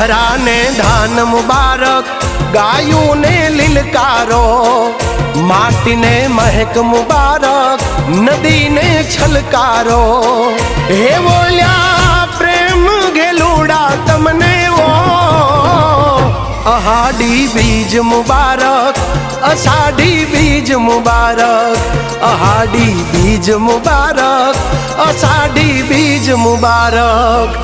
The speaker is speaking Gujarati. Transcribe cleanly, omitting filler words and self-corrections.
ધરાને ધાન મુબારક, ગાયુંને લીલકારો, માટીને મહેક મુબારક, નદીને છલકારો. હે બોલ્યા પ્રેમ ઘેલુડા તમને ઓ, અહાડી બીજ મુબારક, અષાઢી બીજ મુબારક, અહાડી બીજ મુબારક, અષાઢી બીજ મુબારક.